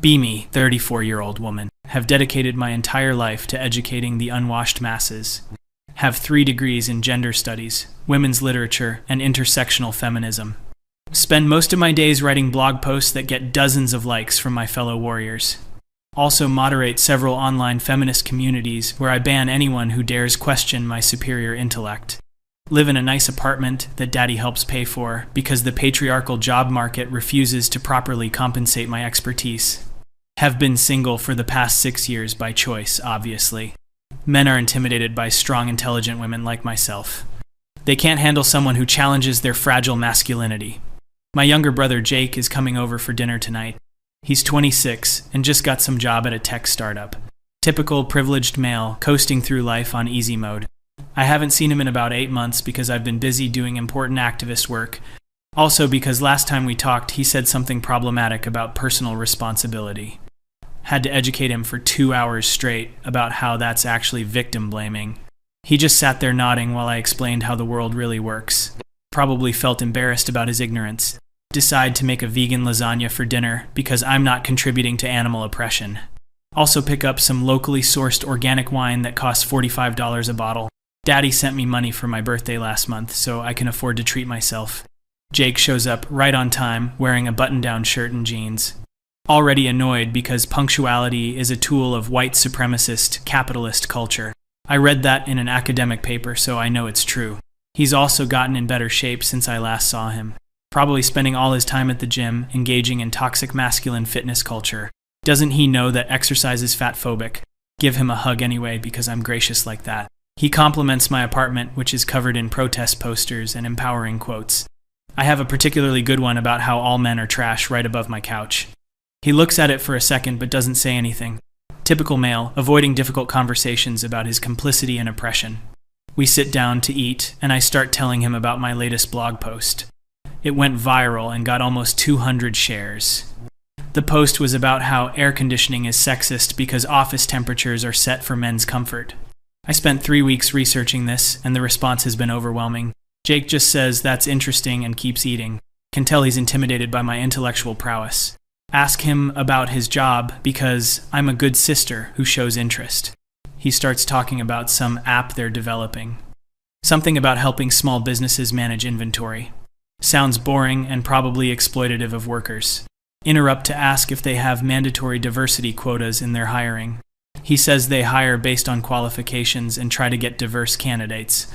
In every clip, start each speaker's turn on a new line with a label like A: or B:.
A: Be me, 34-year-old woman. Have dedicated my entire life to educating the unwashed masses. Have 3 degrees in gender studies, women's literature, and intersectional feminism. Spend most of my days writing blog posts that get dozens of likes from my fellow warriors. Also moderate several online feminist communities where I ban anyone who dares question my superior intellect. Live in a nice apartment that daddy helps pay for because the patriarchal job market refuses to properly compensate my expertise. Have been single for the past 6 years by choice, obviously. Men are intimidated by strong, intelligent women like myself. They can't handle someone who challenges their fragile masculinity. My younger brother Jake is coming over for dinner tonight. He's 26 and just got some job at a tech startup. Typical privileged male coasting through life on easy mode. I haven't seen him in about 8 months because I've been busy doing important activist work. Also because last time we talked, he said something problematic about personal responsibility. Had to educate him for 2 hours straight about how that's actually victim blaming. He just sat there nodding while I explained how the world really works. Probably felt embarrassed about his ignorance. Decide to make a vegan lasagna for dinner because I'm not contributing to animal oppression. Also pick up some locally sourced organic wine that costs $45 a bottle. Daddy sent me money for my birthday last month, so I can afford to treat myself. Jake shows up right on time, wearing a button-down shirt and jeans. Already annoyed because punctuality is a tool of white supremacist, capitalist culture. I read that in an academic paper, so I know it's true. He's also gotten in better shape since I last saw him. Probably spending all his time at the gym, engaging in toxic masculine fitness culture. Doesn't he know that exercise is fatphobic? Give him a hug anyway because I'm gracious like that. He compliments my apartment, which is covered in protest posters and empowering quotes. I have a particularly good one about how all men are trash right above my couch. He looks at it for a second but doesn't say anything. Typical male, avoiding difficult conversations about his complicity and oppression. We sit down to eat, and I start telling him about my latest blog post. It went viral and got almost 200 shares. The post was about how air conditioning is sexist because office temperatures are set for men's comfort. I spent 3 weeks researching this, and the response has been overwhelming. Jake just says that's interesting and keeps eating. Can tell he's intimidated by my intellectual prowess. Ask him about his job because I'm a good sister who shows interest. He starts talking about some app they're developing. Something about helping small businesses manage inventory. Sounds boring and probably exploitative of workers. Interrupt to ask if they have mandatory diversity quotas in their hiring. He says they hire based on qualifications and try to get diverse candidates.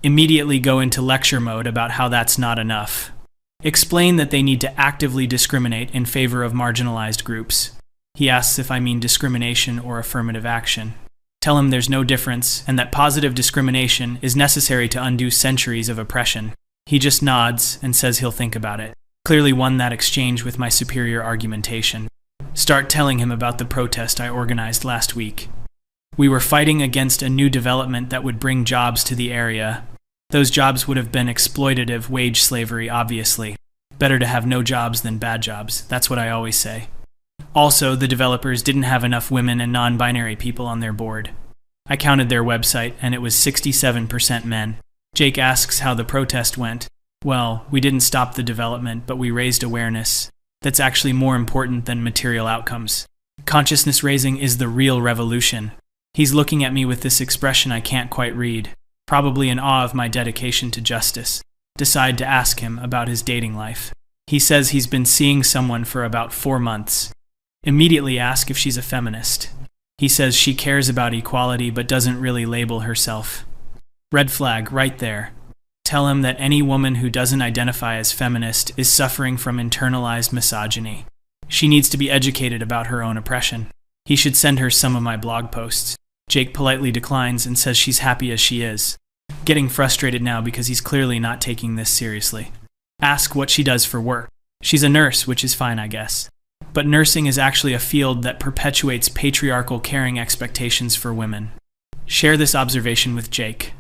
A: Immediately go into lecture mode about how that's not enough. Explain that they need to actively discriminate in favor of marginalized groups. He asks if I mean discrimination or affirmative action. Tell him there's no difference and that positive discrimination is necessary to undo centuries of oppression. He just nods and says he'll think about it. Clearly won that exchange with my superior argumentation. Start telling him about the protest I organized last week. We were fighting against a new development that would bring jobs to the area. Those jobs would have been exploitative wage slavery, obviously. Better to have no jobs than bad jobs. That's what I always say. Also, the developers didn't have enough women and non-binary people on their board. I counted their website, and it was 67% men. Jake asks how the protest went. Well, we didn't stop the development, but we raised awareness. That's actually more important than material outcomes. Consciousness raising is the real revolution. He's looking at me with this expression I can't quite read, probably in awe of my dedication to justice. Decide to ask him about his dating life. He says he's been seeing someone for about 4 months. Immediately ask if she's a feminist. He says she cares about equality but doesn't really label herself. Red flag right there. Tell him that any woman who doesn't identify as feminist is suffering from internalized misogyny. She needs to be educated about her own oppression. He should send her some of my blog posts. Jake politely declines and says she's happy as she is. Getting frustrated now because he's clearly not taking this seriously. Ask what she does for work. She's a nurse, which is fine, I guess. But nursing is actually a field that perpetuates patriarchal caring expectations for women. Share this observation with Jake.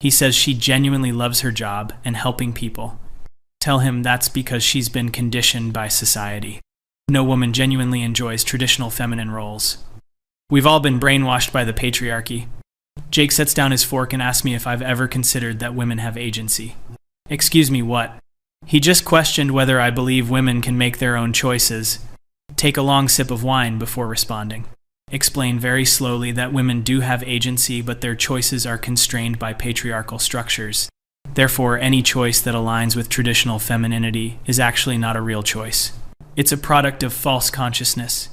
A: He says she genuinely loves her job and helping people. Tell him that's because she's been conditioned by society. No woman genuinely enjoys traditional feminine roles. We've all been brainwashed by the patriarchy. Jake sets down his fork and asks me if I've ever considered that women have agency. Excuse me, what? He just questioned whether I believe women can make their own choices. Take a long sip of wine before responding. Explain very slowly that women do have agency, but their choices are constrained by patriarchal structures. Therefore, any choice that aligns with traditional femininity is actually not a real choice. It's a product of false consciousness.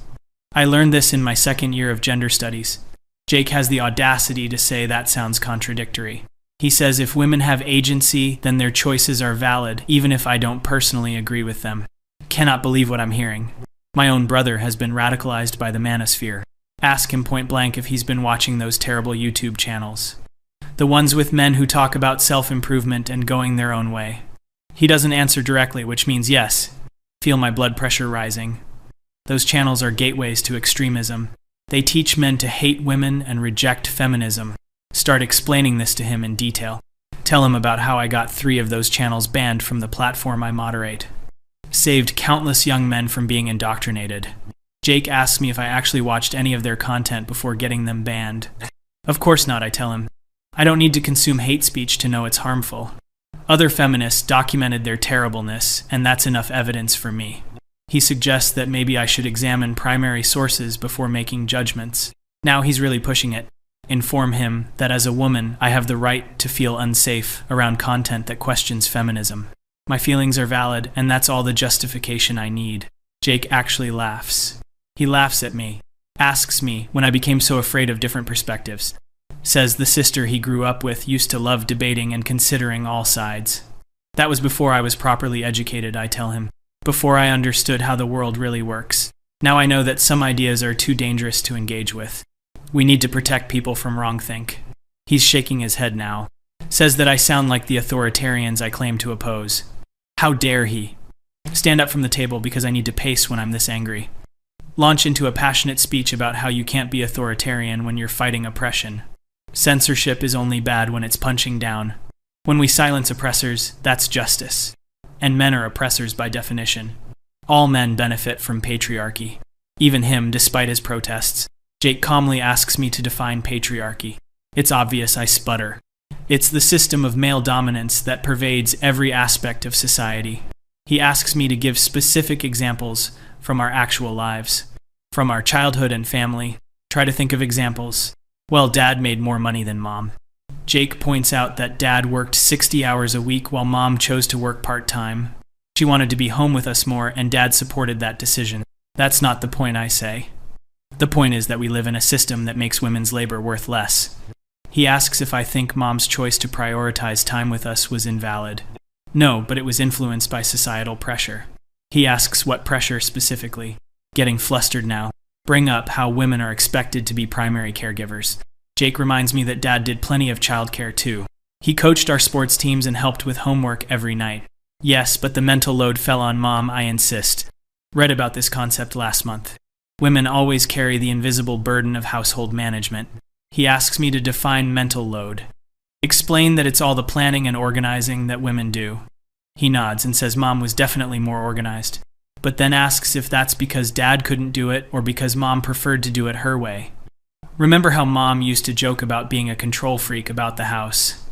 A: I learned this in my second year of gender studies. Jake has the audacity to say that sounds contradictory. He says if women have agency, then their choices are valid, even if I don't personally agree with them. Cannot believe what I'm hearing. My own brother has been radicalized by the manosphere. Ask him point blank if he's been watching those terrible YouTube channels. The ones with men who talk about self-improvement and going their own way. He doesn't answer directly, which means yes. Feel my blood pressure rising. Those channels are gateways to extremism. They teach men to hate women and reject feminism. Start explaining this to him in detail. Tell him about how I got 3 of those channels banned from the platform I moderate. Saved countless young men from being indoctrinated. Jake asks me if I actually watched any of their content before getting them banned. Of course not, I tell him. I don't need to consume hate speech to know it's harmful. Other feminists documented their terribleness, and that's enough evidence for me. He suggests that maybe I should examine primary sources before making judgments. Now he's really pushing it. Inform him that as a woman, I have the right to feel unsafe around content that questions feminism. My feelings are valid, and that's all the justification I need. Jake actually laughs. He laughs at me, asks me when I became so afraid of different perspectives. Says the sister he grew up with used to love debating and considering all sides. That was before I was properly educated, I tell him. Before I understood how the world really works. Now I know that some ideas are too dangerous to engage with. We need to protect people from wrongthink. He's shaking his head now. Says that I sound like the authoritarians I claim to oppose. How dare he? Stand up from the table because I need to pace when I'm this angry. Launch into a passionate speech about how you can't be authoritarian when you're fighting oppression. Censorship is only bad when it's punching down. When we silence oppressors, that's justice. And men are oppressors by definition. All men benefit from patriarchy. Even him, despite his protests. Jake calmly asks me to define patriarchy. It's obvious I sputter. It's the system of male dominance that pervades every aspect of society. He asks me to give specific examples from our actual lives. From our childhood and family. Try to think of examples. Well, Dad made more money than Mom. Jake points out that Dad worked 60 hours a week while Mom chose to work part-time. She wanted to be home with us more, and Dad supported that decision. That's not the point, I say. The point is that we live in a system that makes women's labor worth less. He asks if I think Mom's choice to prioritize time with us was invalid. No, but it was influenced by societal pressure. He asks what pressure specifically. Getting flustered now. Bring up how women are expected to be primary caregivers. Jake reminds me that Dad did plenty of childcare too. He coached our sports teams and helped with homework every night. Yes, but the mental load fell on Mom, I insist. Read about this concept last month. Women always carry the invisible burden of household management. He asks me to define mental load. Explain that it's all the planning and organizing that women do. He nods and says Mom was definitely more organized, but then asks if that's because Dad couldn't do it or because Mom preferred to do it her way. Remember how Mom used to joke about being a control freak about the house?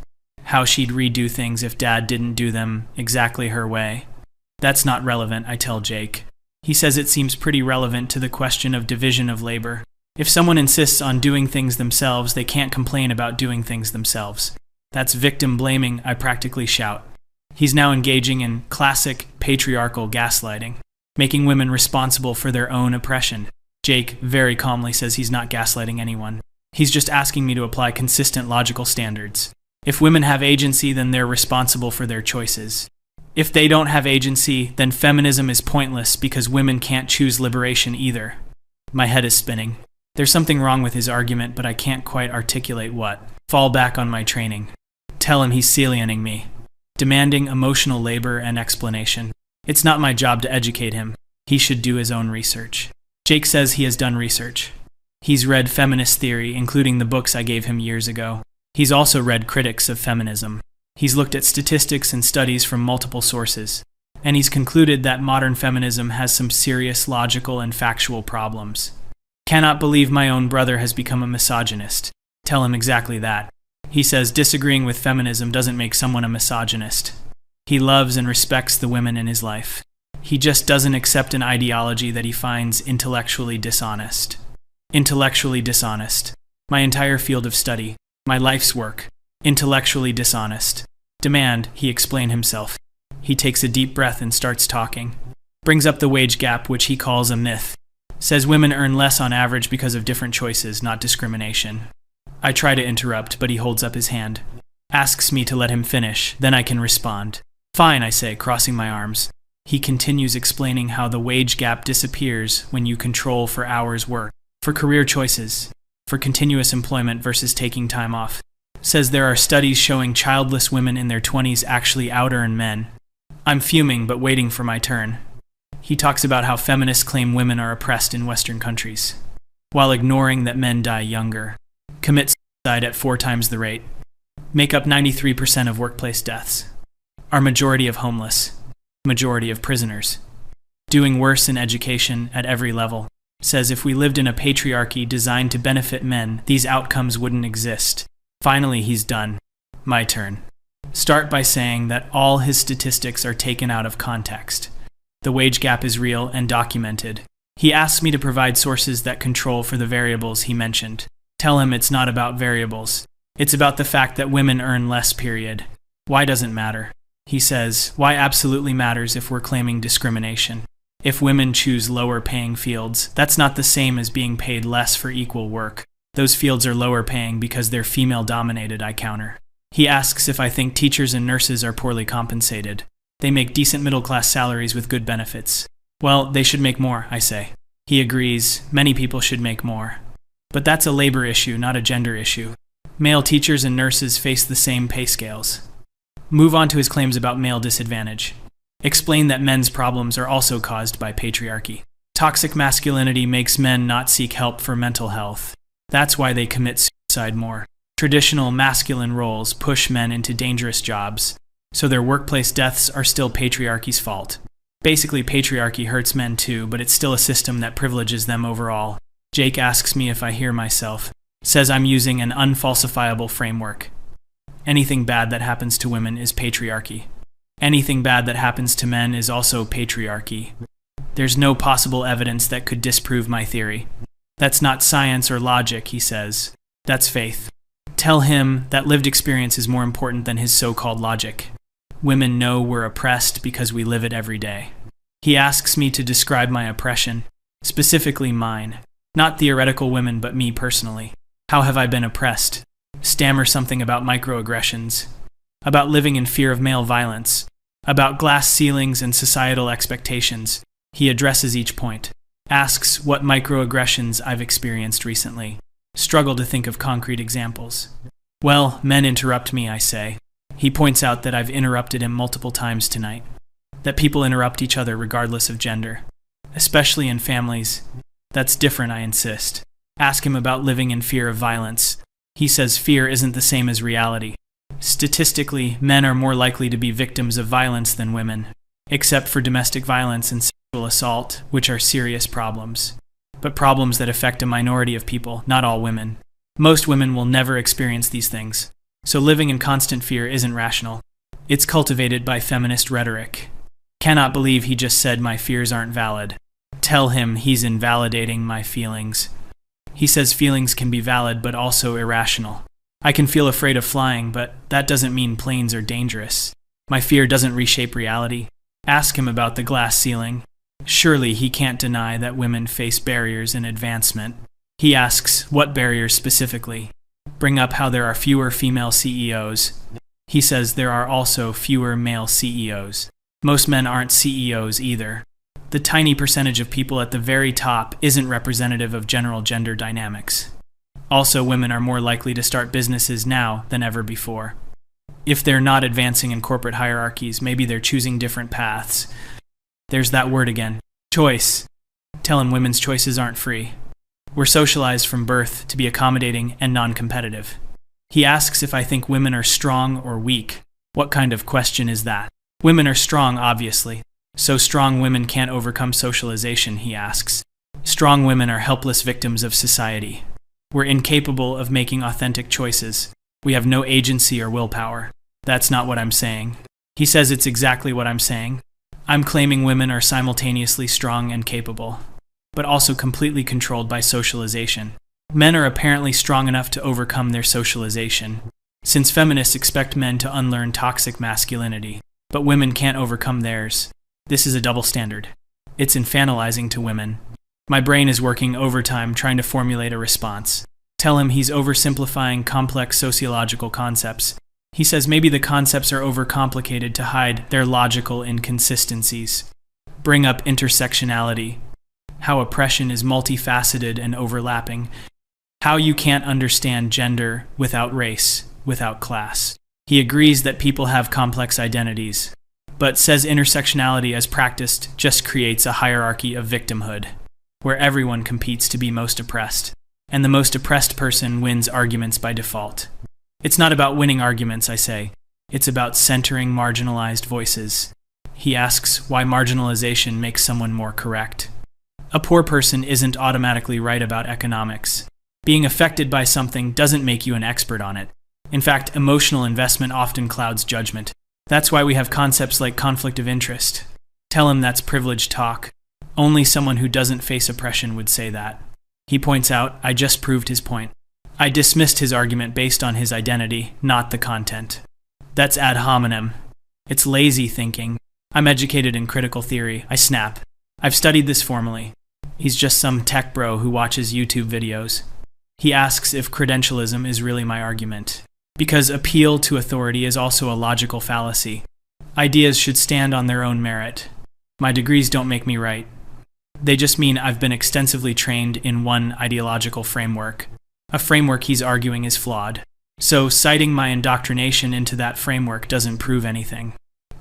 A: How she'd redo things if Dad didn't do them exactly her way? That's not relevant, I tell Jake. He says it seems pretty relevant to the question of division of labor. If someone insists on doing things themselves, they can't complain about doing things themselves. That's victim blaming, I practically shout. He's now engaging in classic patriarchal gaslighting, making women responsible for their own oppression. Jake very calmly says he's not gaslighting anyone. He's just asking me to apply consistent logical standards. If women have agency, then they're responsible for their choices. If they don't have agency, then feminism is pointless because women can't choose liberation either. My head is spinning. There's something wrong with his argument, but I can't quite articulate what. Fall back on my training. Tell him he's Celianing me. Demanding emotional labor and explanation. It's not my job to educate him. He should do his own research. Jake says he has done research. He's read feminist theory, including the books I gave him years ago. He's also read critics of feminism. He's looked at statistics and studies from multiple sources. And he's concluded that modern feminism has some serious logical and factual problems. Cannot believe my own brother has become a misogynist. Tell him exactly that. He says disagreeing with feminism doesn't make someone a misogynist. He loves and respects the women in his life. He just doesn't accept an ideology that he finds intellectually dishonest. Intellectually dishonest. My entire field of study. My life's work. Intellectually dishonest. Demand, he explained himself. He takes a deep breath and starts talking. Brings up the wage gap, which he calls a myth. Says women earn less on average because of different choices, not discrimination. I try to interrupt, but he holds up his hand. Asks me to let him finish, then I can respond. Fine, I say, crossing my arms. He continues explaining how the wage gap disappears when you control for hours worked, for career choices, for continuous employment versus taking time off. Says there are studies showing childless women in their 20s actually out-earn men. I'm fuming, but waiting for my turn. He talks about how feminists claim women are oppressed in Western countries, while ignoring that men die younger, commit suicide at 4 times the rate, make up 93% of workplace deaths, are majority of homeless, majority of prisoners, doing worse in education at every level. Says if we lived in a patriarchy designed to benefit men, these outcomes wouldn't exist. Finally, he's done. My turn. Start by saying that all his statistics are taken out of context. The wage gap is real and documented. He asks me to provide sources that control for the variables he mentioned. Tell him it's not about variables. It's about the fact that women earn less, period. Why doesn't matter? He says, why absolutely matters if we're claiming discrimination. If women choose lower paying fields, that's not the same as being paid less for equal work. Those fields are lower paying because they're female dominated, I counter. He asks if I think teachers and nurses are poorly compensated. They make decent middle class salaries with good benefits. Well, they should make more, I say. He agrees, many people should make more. But that's a labor issue, not a gender issue. Male teachers and nurses face the same pay scales. Move on to his claims about male disadvantage. Explain that men's problems are also caused by patriarchy. Toxic masculinity makes men not seek help for mental health. That's why they commit suicide more. Traditional masculine roles push men into dangerous jobs, so their workplace deaths are still patriarchy's fault. Basically, patriarchy hurts men too, but it's still a system that privileges them overall. Jake asks me if I hear myself. Says I'm using an unfalsifiable framework. Anything bad that happens to women is patriarchy. Anything bad that happens to men is also patriarchy. There's no possible evidence that could disprove my theory. That's not science or logic, he says. That's faith. Tell him that lived experience is more important than his so-called logic. Women know we're oppressed because we live it every day. He asks me to describe my oppression, specifically mine. Not theoretical women, but me personally. How have I been oppressed? Stammer something about microaggressions, about living in fear of male violence, about glass ceilings and societal expectations. He addresses each point, asks what microaggressions I've experienced recently. Struggle to think of concrete examples. Well, men interrupt me, I say. He points out that I've interrupted him multiple times tonight, that people interrupt each other regardless of gender, especially in families. That's different, I insist. Ask him about living in fear of violence. He says fear isn't the same as reality. Statistically, men are more likely to be victims of violence than women, except for domestic violence and sexual assault, which are serious problems. But problems that affect a minority of people, not all women. Most women will never experience these things. So living in constant fear isn't rational. It's cultivated by feminist rhetoric. Cannot believe he just said my fears aren't valid. Tell him he's invalidating my feelings. He says feelings can be valid but also irrational. I can feel afraid of flying, but that doesn't mean planes are dangerous. My fear doesn't reshape reality. Ask him about the glass ceiling. Surely he can't deny that women face barriers in advancement. He asks, what barriers specifically? Bring up how there are fewer female CEOs. He says there are also fewer male CEOs. Most men aren't CEOs either. The tiny percentage of people at the very top isn't representative of general gender dynamics. Also, women are more likely to start businesses now than ever before. If they're not advancing in corporate hierarchies, maybe they're choosing different paths. There's that word again. Choice. Tell him women's choices aren't free. We're socialized from birth to be accommodating and non-competitive. He asks if I think women are strong or weak. What kind of question is that? Women are strong, obviously. So strong women can't overcome socialization, he asks. Strong women are helpless victims of society. We're incapable of making authentic choices. We have no agency or willpower. That's not what I'm saying. He says it's exactly what I'm saying. I'm claiming women are simultaneously strong and capable, but also completely controlled by socialization. Men are apparently strong enough to overcome their socialization, since feminists expect men to unlearn toxic masculinity, but women can't overcome theirs. This is a double standard. It's infantilizing to women. My brain is working overtime trying to formulate a response. Tell him he's oversimplifying complex sociological concepts. He says maybe the concepts are overcomplicated to hide their logical inconsistencies. Bring up intersectionality, how oppression is multifaceted and overlapping, how you can't understand gender without race, without class. He agrees that people have complex identities, but says intersectionality as practiced just creates a hierarchy of victimhood, where everyone competes to be most oppressed, and the most oppressed person wins arguments by default. It's not about winning arguments, I say. It's about centering marginalized voices. He asks why marginalization makes someone more correct. A poor person isn't automatically right about economics. Being affected by something doesn't make you an expert on it. In fact, emotional investment often clouds judgment. That's why we have concepts like conflict of interest. Tell him that's privileged talk. Only someone who doesn't face oppression would say that. He points out, I just proved his point. I dismissed his argument based on his identity, not the content. That's ad hominem. It's lazy thinking. I'm educated in critical theory. I snap. I've studied this formally. He's just some tech bro who watches YouTube videos. He asks if credentialism is really my argument. Because appeal to authority is also a logical fallacy. Ideas should stand on their own merit. My degrees don't make me right. They just mean I've been extensively trained in one ideological framework. A framework he's arguing is flawed. So citing my indoctrination into that framework doesn't prove anything.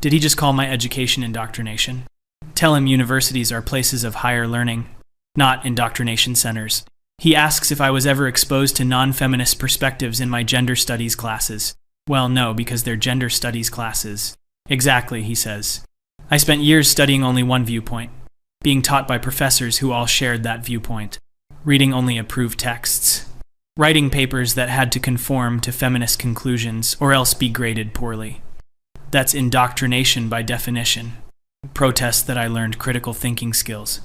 A: Did he just call my education indoctrination? Tell him universities are places of higher learning, not indoctrination centers. He asks if I was ever exposed to non-feminist perspectives in my gender studies classes. Well, no, because they're gender studies classes. Exactly, he says. I spent years studying only one viewpoint, being taught by professors who all shared that viewpoint, reading only approved texts, writing papers that had to conform to feminist conclusions or else be graded poorly. That's indoctrination by definition. Protest that I learned critical thinking skills.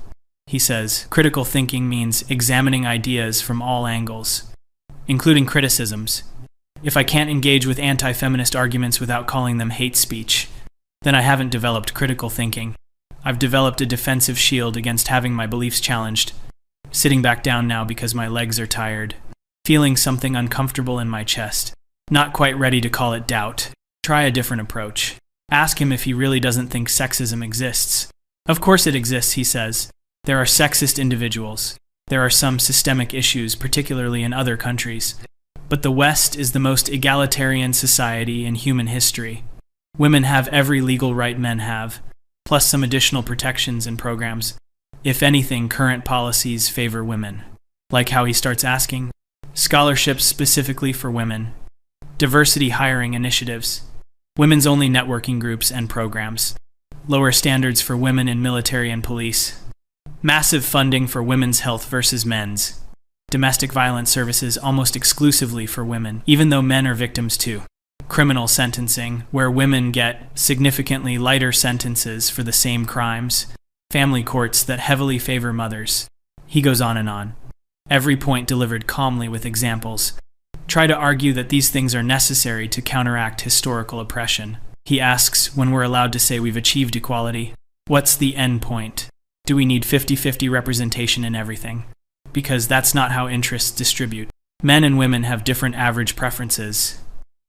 A: He says, critical thinking means examining ideas from all angles, including criticisms. If I can't engage with anti-feminist arguments without calling them hate speech, then I haven't developed critical thinking. I've developed a defensive shield against having my beliefs challenged. Sitting back down now because my legs are tired. Feeling something uncomfortable in my chest. Not quite ready to call it doubt. Try a different approach. Ask him if he really doesn't think sexism exists. Of course it exists, he says. There are sexist individuals. There are some systemic issues, particularly in other countries. But the West is the most egalitarian society in human history. Women have every legal right men have, plus some additional protections and programs. If anything, current policies favor women. Like how he starts asking, scholarships specifically for women, diversity hiring initiatives, women's-only networking groups and programs, lower standards for women in military and police, massive funding for women's health versus men's, domestic violence services almost exclusively for women, even though men are victims too, criminal sentencing, where women get significantly lighter sentences for the same crimes, family courts that heavily favor mothers. He goes on and on. Every point delivered calmly with examples. Try to argue that these things are necessary to counteract historical oppression. He asks when we're allowed to say we've achieved equality. What's the end point? Do we need 50-50 representation in everything? Because that's not how interests distribute. Men and women have different average preferences.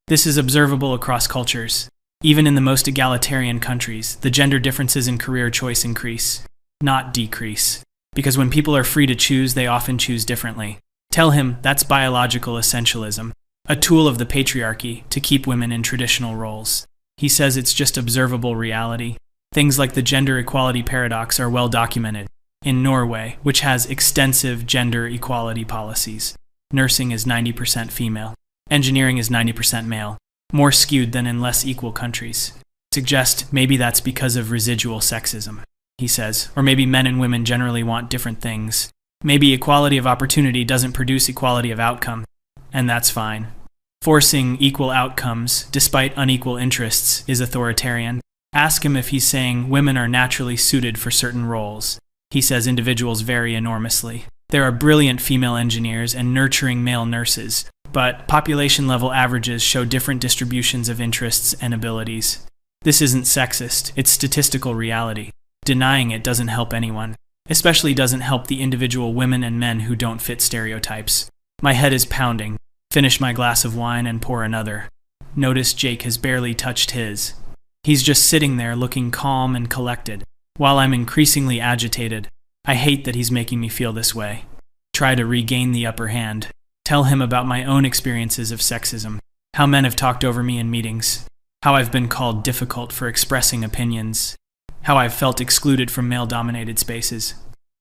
A: This is observable across cultures. Even in the most egalitarian countries, the gender differences in career choice increase, not decrease. Because when people are free to choose, they often choose differently. Tell him that's biological essentialism, a tool of the patriarchy to keep women in traditional roles. He says it's just observable reality. Things like the gender equality paradox are well documented. In Norway, which has extensive gender equality policies, nursing is 90% female. Engineering is 90% male, more skewed than in less equal countries. Suggest maybe that's because of residual sexism, he says, or maybe men and women generally want different things. Maybe equality of opportunity doesn't produce equality of outcome, and that's fine. Forcing equal outcomes, despite unequal interests, is authoritarian. Ask him if he's saying women are naturally suited for certain roles. He says individuals vary enormously. There are brilliant female engineers and nurturing male nurses, but population-level averages show different distributions of interests and abilities. This isn't sexist, it's statistical reality. Denying it doesn't help anyone, especially doesn't help the individual women and men who don't fit stereotypes. My head is pounding. Finish my glass of wine and pour another. Notice Jake has barely touched his. He's just sitting there looking calm and collected, while I'm increasingly agitated. I hate that he's making me feel this way. Try to regain the upper hand. Tell him about my own experiences of sexism, how men have talked over me in meetings, how I've been called difficult for expressing opinions, how I've felt excluded from male-dominated spaces.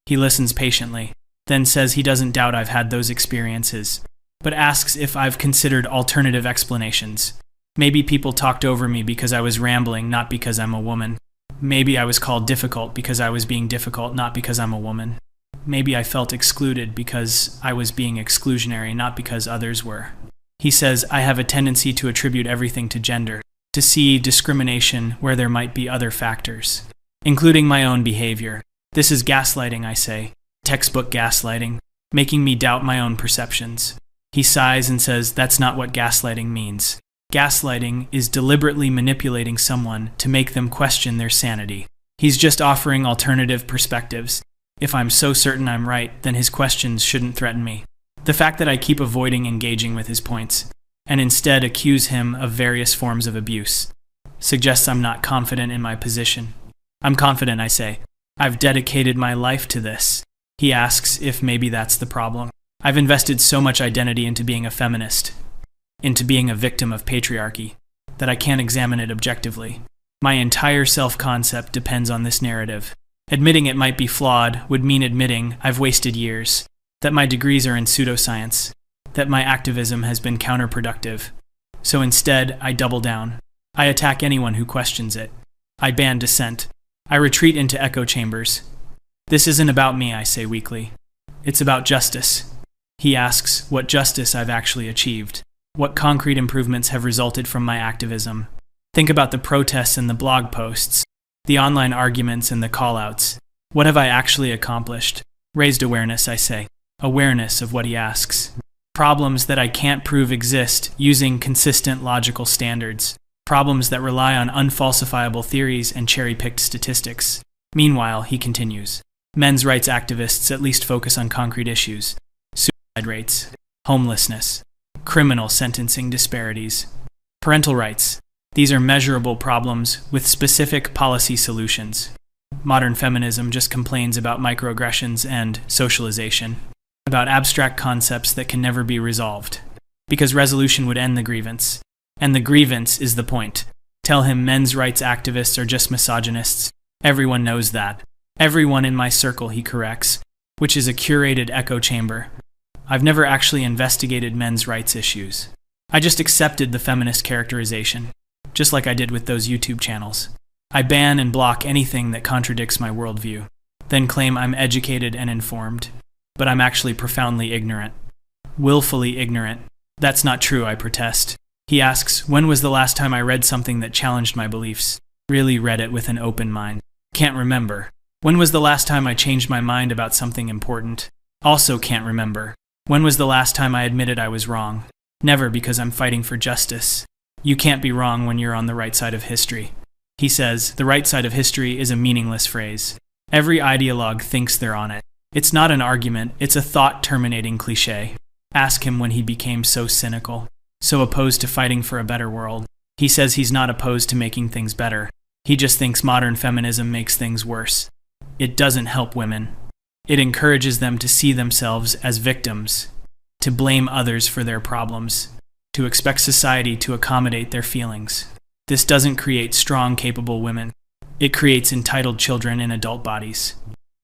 A: He listens patiently, then says he doesn't doubt I've had those experiences, but asks if I've considered alternative explanations. Maybe people talked over me because I was rambling, not because I'm a woman. Maybe I was called difficult because I was being difficult, not because I'm a woman. Maybe I felt excluded because I was being exclusionary, not because others were. He says I have a tendency to attribute everything to gender, to see discrimination where there might be other factors, including my own behavior. This is gaslighting, I say, textbook gaslighting, making me doubt my own perceptions. He sighs and says that's not what gaslighting means. Gaslighting is deliberately manipulating someone to make them question their sanity. He's just offering alternative perspectives. If I'm so certain I'm right, then his questions shouldn't threaten me. The fact that I keep avoiding engaging with his points, and instead accuse him of various forms of abuse, suggests I'm not confident in my position. I'm confident, I say. I've dedicated my life to this. He asks if maybe that's the problem. I've invested so much identity into being a feminist, into being a victim of patriarchy, that I can't examine it objectively. My entire self-concept depends on this narrative. Admitting it might be flawed would mean admitting I've wasted years, that my degrees are in pseudoscience, that my activism has been counterproductive. So instead, I double down. I attack anyone who questions it. I ban dissent. I retreat into echo chambers. This isn't about me, I say weakly. It's about justice. He asks what justice I've actually achieved. What concrete improvements have resulted from my activism? Think about the protests and the blog posts, the online arguments and the call-outs. What have I actually accomplished? Raised awareness, I say. Awareness of what he asks. Problems that I can't prove exist using consistent logical standards. Problems that rely on unfalsifiable theories and cherry-picked statistics. Meanwhile, he continues, men's rights activists at least focus on concrete issues. Suicide rates, homelessness, criminal sentencing disparities, parental rights. These are measurable problems with specific policy solutions. Modern feminism just complains about microaggressions and socialization, about abstract concepts that can never be resolved, because resolution would end the grievance. And the grievance is the point. Tell him men's rights activists are just misogynists. Everyone knows that. Everyone in my circle, he corrects, which is a curated echo chamber. I've never actually investigated men's rights issues. I just accepted the feminist characterization, just like I did with those YouTube channels. I ban and block anything that contradicts my worldview, then claim I'm educated and informed, but I'm actually profoundly ignorant. Willfully ignorant. That's not true, I protest. He asks, when was the last time I read something that challenged my beliefs? Really read it with an open mind. Can't remember. When was the last time I changed my mind about something important? Also can't remember. When was the last time I admitted I was wrong? Never, because I'm fighting for justice. You can't be wrong when you're on the right side of history. He says, the right side of history is a meaningless phrase. Every ideologue thinks they're on it. It's not an argument, it's a thought-terminating cliché. Ask him when he became so cynical, so opposed to fighting for a better world. He says he's not opposed to making things better. He just thinks modern feminism makes things worse. It doesn't help women. It encourages them to see themselves as victims, to blame others for their problems, to expect society to accommodate their feelings. This doesn't create strong, capable women. It creates entitled children in adult bodies.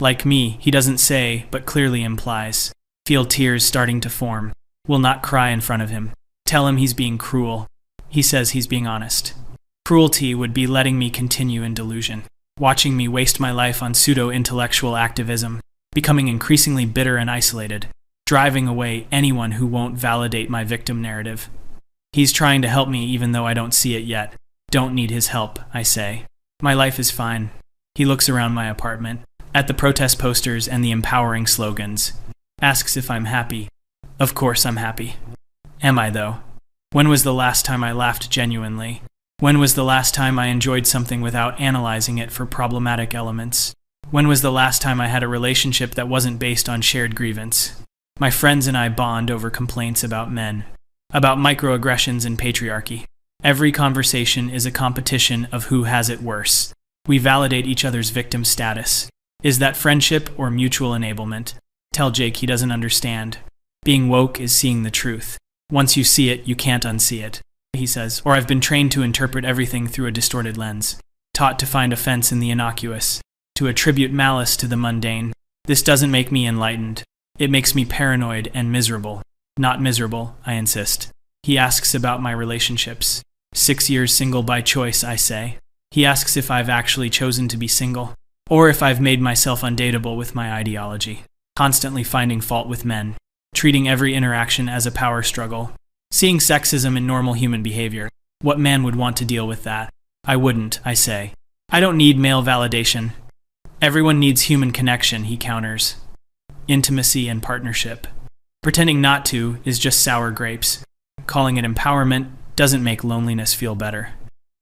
A: Like me, he doesn't say, but clearly implies. Feel tears starting to form. Will not cry in front of him. Tell him he's being cruel. He says he's being honest. Cruelty would be letting me continue in delusion, watching me waste my life on pseudo-intellectual activism, becoming increasingly bitter and isolated, driving away anyone who won't validate my victim narrative. He's trying to help me even though I don't see it yet. Don't need his help, I say. My life is fine. He looks around my apartment, at the protest posters and the empowering slogans. Asks if I'm happy. Of course I'm happy. Am I, though? When was the last time I laughed genuinely? When was the last time I enjoyed something without analyzing it for problematic elements? When was the last time I had a relationship that wasn't based on shared grievance? My friends and I bond over complaints about men, about microaggressions and patriarchy. Every conversation is a competition of who has it worse. We validate each other's victim status. Is that friendship or mutual enablement? Tell Jake he doesn't understand. Being woke is seeing the truth. Once you see it, you can't unsee it, he says. Or I've been trained to interpret everything through a distorted lens. Taught to find offense in the innocuous. To attribute malice to the mundane. This doesn't make me enlightened. It makes me paranoid and miserable. Not miserable, I insist. He asks about my relationships. 6 years single by choice, I say. He asks if I've actually chosen to be single, or if I've made myself undateable with my ideology. Constantly finding fault with men. Treating every interaction as a power struggle. Seeing sexism in normal human behavior. What man would want to deal with that? I wouldn't, I say. I don't need male validation. Everyone needs human connection, he counters. Intimacy and partnership. Pretending not to is just sour grapes. Calling it empowerment doesn't make loneliness feel better.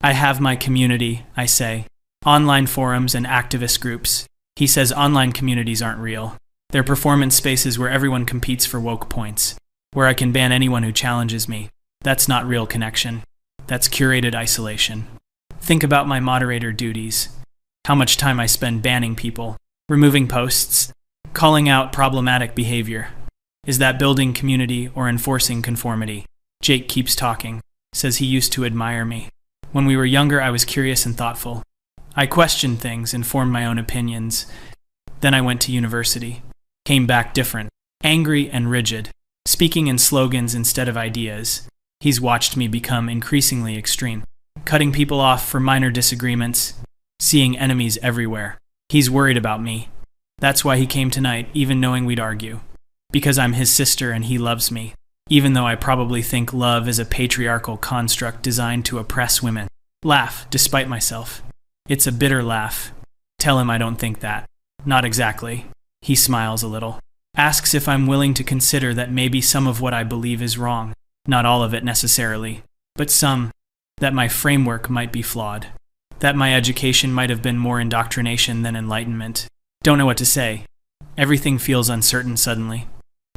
A: I have my community, I say. Online forums and activist groups. He says online communities aren't real. They're performance spaces where everyone competes for woke points. Where I can ban anyone who challenges me. That's not real connection. That's curated isolation. Think about my moderator duties. How much time I spend banning people, removing posts, calling out problematic behavior. Is that building community or enforcing conformity? Jake keeps talking. Says he used to admire me. When we were younger, I was curious and thoughtful. I questioned things and formed my own opinions. Then I went to university. Came back different, angry and rigid, speaking in slogans instead of ideas. He's watched me become increasingly extreme, cutting people off for minor disagreements, seeing enemies everywhere. He's worried about me. That's why he came tonight, even knowing we'd argue. Because I'm his sister and he loves me. Even though I probably think love is a patriarchal construct designed to oppress women. Laugh, despite myself. It's a bitter laugh. Tell him I don't think that. Not exactly. He smiles a little. Asks if I'm willing to consider that maybe some of what I believe is wrong. Not all of it necessarily, but some. That my framework might be flawed. That my education might have been more indoctrination than enlightenment. Don't know what to say. Everything feels uncertain suddenly.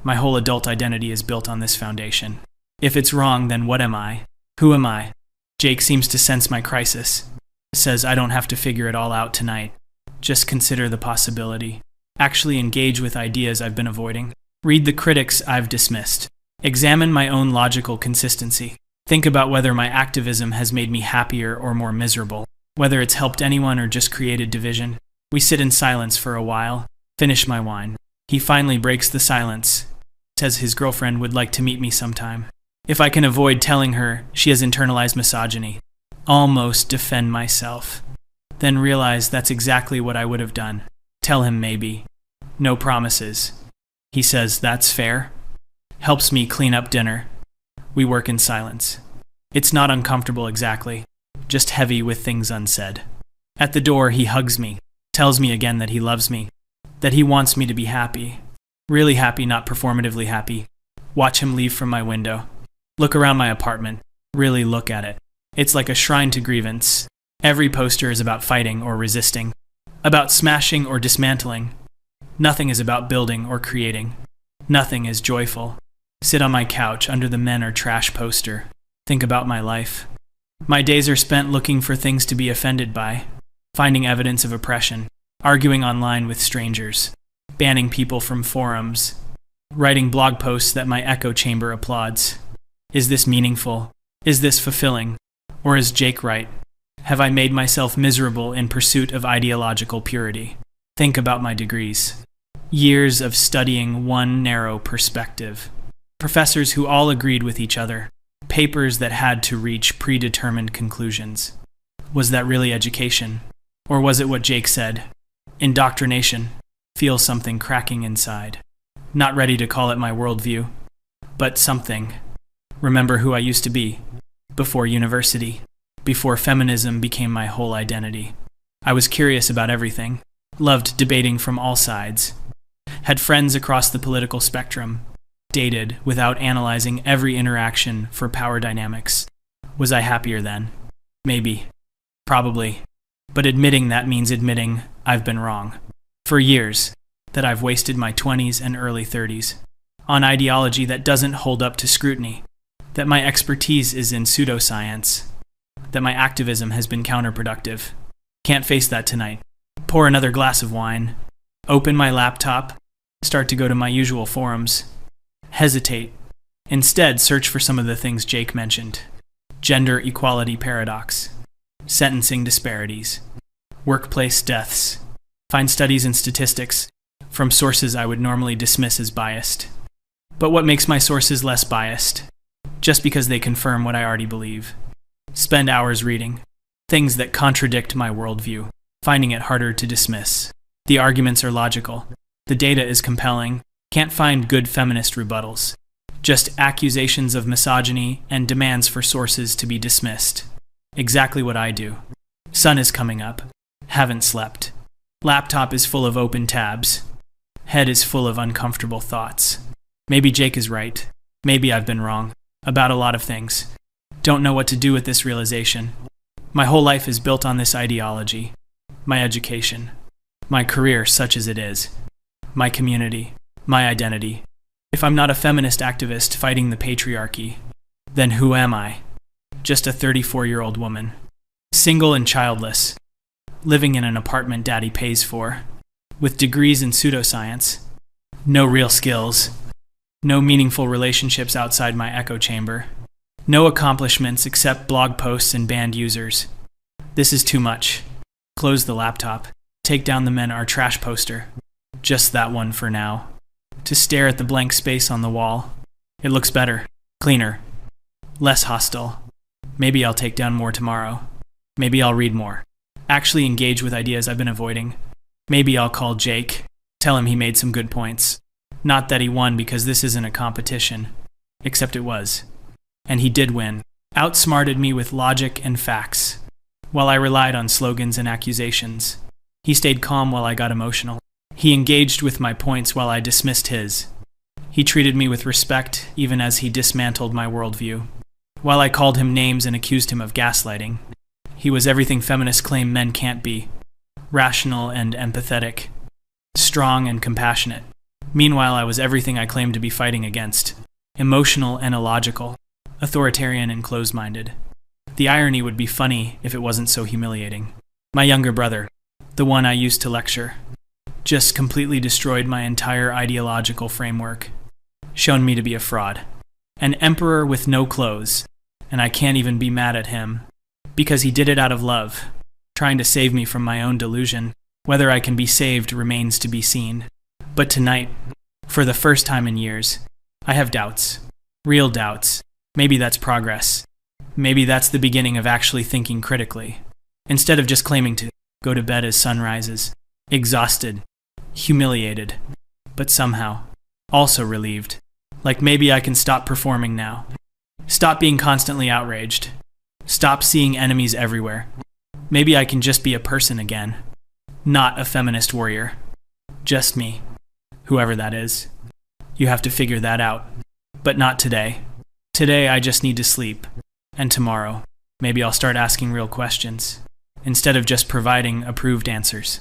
A: My whole adult identity is built on this foundation. If it's wrong, then what am I? Who am I? Jake seems to sense my crisis. Says I don't have to figure it all out tonight. Just consider the possibility. Actually engage with ideas I've been avoiding. Read the critics I've dismissed. Examine my own logical consistency. Think about whether my activism has made me happier or more miserable. Whether it's helped anyone or just created division. We sit in silence for a while. Finish my wine. He finally breaks the silence. Says his girlfriend would like to meet me sometime. If I can avoid telling her she has internalized misogyny. Almost defend myself. Then realize that's exactly what I would have done. Tell him maybe. No promises. He says that's fair. Helps me clean up dinner. We work in silence. It's not uncomfortable exactly. Just heavy with things unsaid. At the door, he hugs me. Tells me again that he loves me. That he wants me to be happy. Really happy, not performatively happy. Watch him leave from my window. Look around my apartment. Really look at it. It's like a shrine to grievance. Every poster is about fighting or resisting. About smashing or dismantling. Nothing is about building or creating. Nothing is joyful. Sit on my couch under the men or trash poster. Think about my life. My days are spent looking for things to be offended by. Finding evidence of oppression. Arguing online with strangers. Banning people from forums. Writing blog posts that my echo chamber applauds. Is this meaningful? Is this fulfilling? Or is Jake right? Have I made myself miserable in pursuit of ideological purity? Think about my degrees. Years of studying one narrow perspective. Professors who all agreed with each other. Papers that had to reach predetermined conclusions. Was that really education? Or was it what Jake said? Indoctrination. Feel something cracking inside. Not ready to call it my worldview, but something. Remember who I used to be. Before university. Before feminism became my whole identity. I was curious about everything, loved debating from all sides, had friends across the political spectrum, dated without analyzing every interaction for power dynamics. Was I happier then? Maybe. Probably. But admitting that means admitting I've been wrong. For years, that I've wasted my 20s and early 30s on ideology that doesn't hold up to scrutiny, that my expertise is in pseudoscience, that my activism has been counterproductive. Can't face that tonight. Pour another glass of wine, open my laptop, start to go to my usual forums, hesitate. Instead, search for some of the things Jake mentioned. Gender equality paradox, sentencing disparities, workplace deaths. Find studies and statistics from sources I would normally dismiss as biased. But what makes my sources less biased? Just because they confirm what I already believe. Spend hours reading things that contradict my worldview, finding it harder to dismiss. The arguments are logical. The data is compelling. Can't find good feminist rebuttals. Just accusations of misogyny and demands for sources to be dismissed. Exactly what I do. Sun is coming up. Haven't slept. Laptop is full of open tabs. Head is full of uncomfortable thoughts. Maybe Jake is right. Maybe I've been wrong. About a lot of things. Don't know what to do with this realization. My whole life is built on this ideology. My education. My career, such as it is. My community. My identity. If I'm not a feminist activist fighting the patriarchy, then who am I? Just a 34-year-old woman. Single and childless. Living in an apartment daddy pays for. With degrees in pseudoscience. No real skills. No meaningful relationships outside my echo chamber. No accomplishments except blog posts and banned users. This is too much. Close the laptop. Take down the Men Are Trash poster. Just that one for now. To stare at the blank space on the wall. It looks better. Cleaner. Less hostile. Maybe I'll take down more tomorrow. Maybe I'll read more. Actually engage with ideas I've been avoiding. Maybe I'll call Jake. Tell him he made some good points. Not that he won because this isn't a competition. Except it was. And he did win. Outsmarted me with logic and facts. While I relied on slogans and accusations. He stayed calm while I got emotional. He engaged with my points while I dismissed his. He treated me with respect even as he dismantled my worldview. While I called him names and accused him of gaslighting. He was everything feminists claim men can't be. Rational and empathetic. Strong and compassionate. Meanwhile, I was everything I claimed to be fighting against. Emotional and illogical. Authoritarian and closed-minded. The irony would be funny if it wasn't so humiliating. My younger brother, the one I used to lecture, just completely destroyed my entire ideological framework. Shown me to be a fraud. An emperor with no clothes. And I can't even be mad at him. Because he did it out of love. Trying to save me from my own delusion. Whether I can be saved remains to be seen. But tonight, for the first time in years, I have doubts. Real doubts. Maybe that's progress. Maybe that's the beginning of actually thinking critically. Instead of just claiming to go to bed as sun rises. Exhausted. Humiliated. But somehow, also relieved. Like maybe I can stop performing now. Stop being constantly outraged. Stop seeing enemies everywhere. Maybe I can just be a person again. Not a feminist warrior. Just me. Whoever that is. You have to figure that out. But not today. Today I just need to sleep. And tomorrow, maybe I'll start asking real questions. Instead of just providing approved answers.